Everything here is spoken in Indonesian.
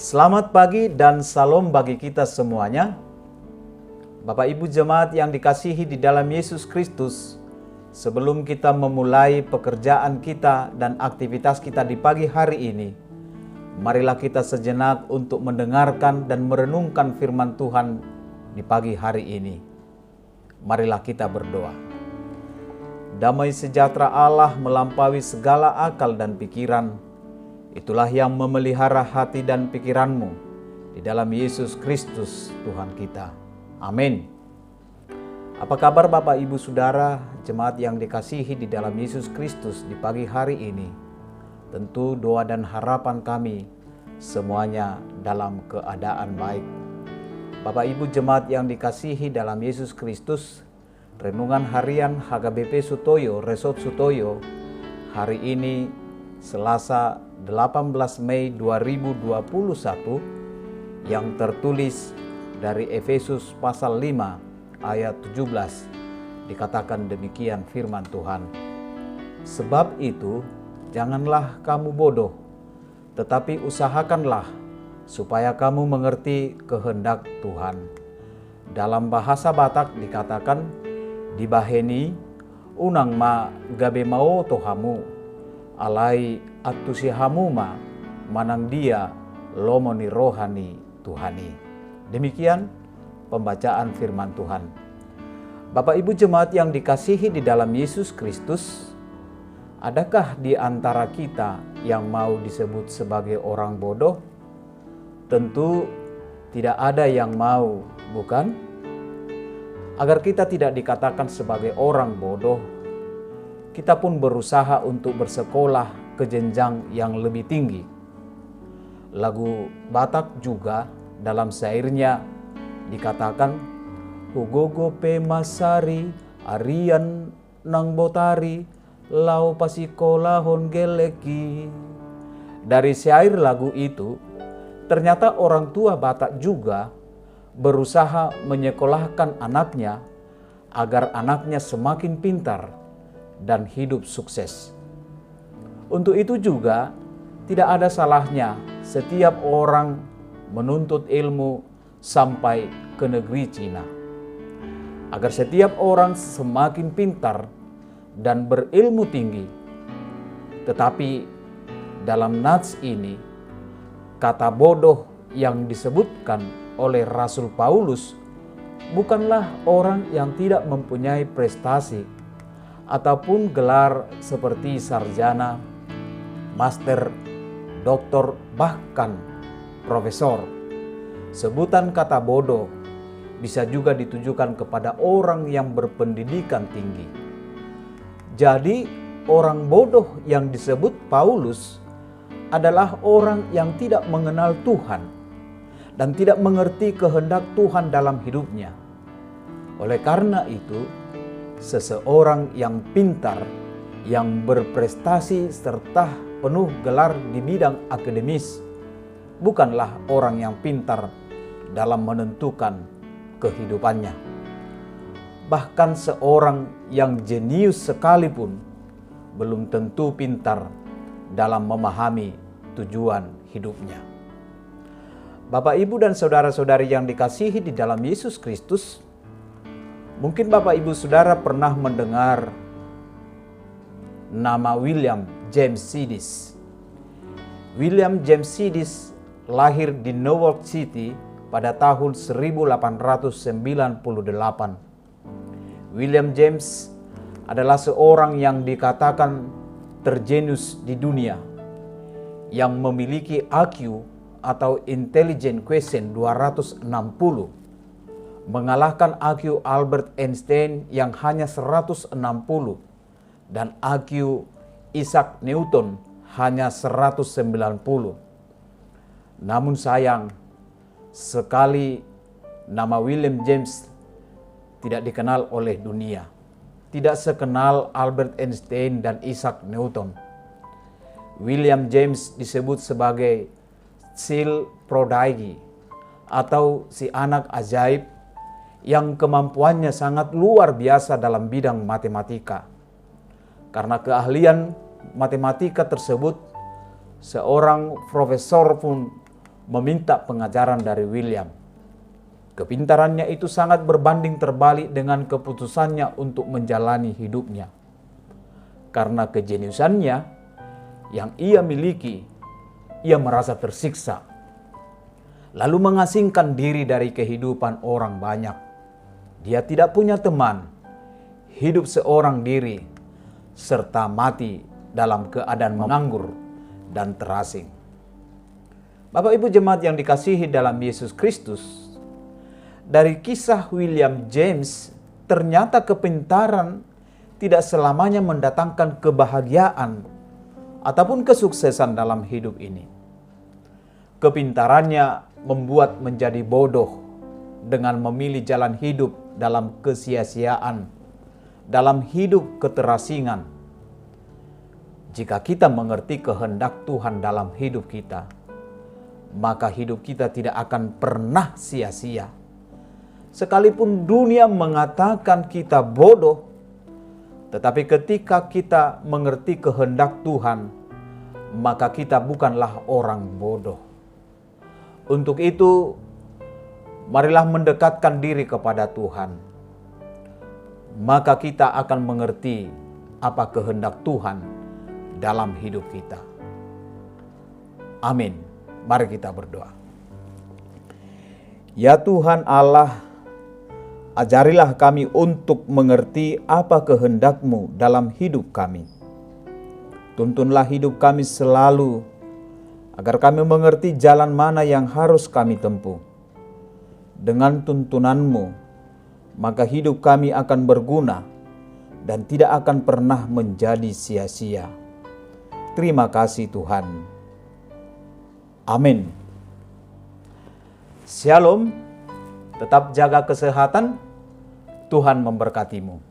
Selamat pagi dan salam bagi kita semuanya. Bapak Ibu jemaat yang dikasihi di dalam Yesus Kristus, sebelum kita memulai pekerjaan kita dan aktivitas kita di pagi hari ini, marilah kita sejenak untuk mendengarkan dan merenungkan firman Tuhan di pagi hari ini. Marilah kita berdoa. Damai sejahtera Allah melampaui segala akal dan pikiran. Itulah yang memelihara hati dan pikiranmu di dalam Yesus Kristus Tuhan kita. Amin. Apa kabar Bapak Ibu Saudara, jemaat yang dikasihi di dalam Yesus Kristus di pagi hari ini? Tentu doa dan harapan kami semuanya dalam keadaan baik. Bapak Ibu jemaat yang dikasihi dalam Yesus Kristus, renungan harian HKBP Sutoyo, Resort Sutoyo, hari ini Selasa 18 Mei 2021 yang tertulis dari Efesus pasal 5 ayat 17, dikatakan demikian firman Tuhan. Sebab itu janganlah kamu bodoh, tetapi usahakanlah supaya kamu mengerti kehendak Tuhan. Dalam bahasa Batak dikatakan, dibaheni unang ma gabe mau tohamu, alai atusihamu ma manang dia lomoni rohani Tuhani. Demikian pembacaan firman Tuhan. Bapak Ibu jemaat yang dikasihi di dalam Yesus Kristus, adakah di antara kita yang mau disebut sebagai orang bodoh? Tentu tidak ada yang mau, bukan? Agar kita tidak dikatakan sebagai orang bodoh, kita pun berusaha untuk bersekolah ke jenjang yang lebih tinggi. Lagu Batak juga dalam syairnya dikatakan, Hugogo pe masari arian nang botari lau pasikolahon geleki. Dari syair lagu itu, ternyata orang tua Batak juga berusaha menyekolahkan anaknya agar anaknya semakin pintar dan hidup sukses. Untuk itu juga tidak ada salahnya setiap orang menuntut ilmu sampai ke negeri Cina, agar setiap orang semakin pintar dan berilmu tinggi. Tetapi dalam nats ini, kata bodoh yang disebutkan oleh Rasul Paulus bukanlah orang yang tidak mempunyai prestasi ataupun gelar seperti sarjana, master, doktor, bahkan profesor. Sebutan kata bodoh bisa juga ditujukan kepada orang yang berpendidikan tinggi. Jadi, orang bodoh yang disebut Paulus adalah orang yang tidak mengenal Tuhan dan tidak mengerti kehendak Tuhan dalam hidupnya. Oleh karena itu, seseorang yang pintar, yang berprestasi serta penuh gelar di bidang akademis, bukanlah orang yang pintar dalam menentukan kehidupannya. Bahkan seorang yang jenius sekalipun belum tentu pintar dalam memahami tujuan hidupnya. Bapak, Ibu, dan saudara-saudari yang dikasihi di dalam Yesus Kristus, mungkin Bapak Ibu Saudara pernah mendengar nama William James Sidis. William James Sidis lahir di Newark City pada tahun 1898. William James adalah seorang yang dikatakan terjenius di dunia, yang memiliki IQ atau Intelligent Quotient 260, mengalahkan IQ Albert Einstein yang hanya 160 dan IQ Isaac Newton hanya 190. Namun sayang sekali nama William James tidak dikenal oleh dunia. Tidak sekenal Albert Einstein dan Isaac Newton. William James disebut sebagai Child Prodigy atau si anak ajaib yang kemampuannya sangat luar biasa dalam bidang matematika. Karena keahlian matematika tersebut, seorang profesor pun meminta pengajaran dari William. Kepintarannya itu sangat berbanding terbalik dengan keputusannya untuk menjalani hidupnya. Karena kejeniusannya yang ia miliki, ia merasa tersiksa, lalu mengasingkan diri dari kehidupan orang banyak. Dia tidak punya teman, hidup seorang diri, serta mati dalam keadaan menganggur dan terasing. Bapak Ibu jemaat yang dikasihi dalam Yesus Kristus, dari kisah William James, ternyata kepintaran tidak selamanya mendatangkan kebahagiaan ataupun kesuksesan dalam hidup ini. Kepintarannya membuat menjadi bodoh dengan memilih jalan hidup dalam kesia-siaan, dalam hidup keterasingan. Jika kita mengerti kehendak Tuhan dalam hidup kita, maka hidup kita tidak akan pernah sia-sia. Sekalipun dunia mengatakan kita bodoh, tetapi ketika kita mengerti kehendak Tuhan, maka kita bukanlah orang bodoh. Untuk itu, marilah mendekatkan diri kepada Tuhan. Maka kita akan mengerti apa kehendak Tuhan dalam hidup kita. Amin. Mari kita berdoa. Ya Tuhan Allah, ajarilah kami untuk mengerti apa kehendak-Mu dalam hidup kami. Tuntunlah hidup kami selalu, agar kami mengerti jalan mana yang harus kami tempuh. Dengan tuntunan-Mu, maka hidup kami akan berguna dan tidak akan pernah menjadi sia-sia. Terima kasih Tuhan. Amin. Shalom, tetap jaga kesehatan, Tuhan memberkatimu.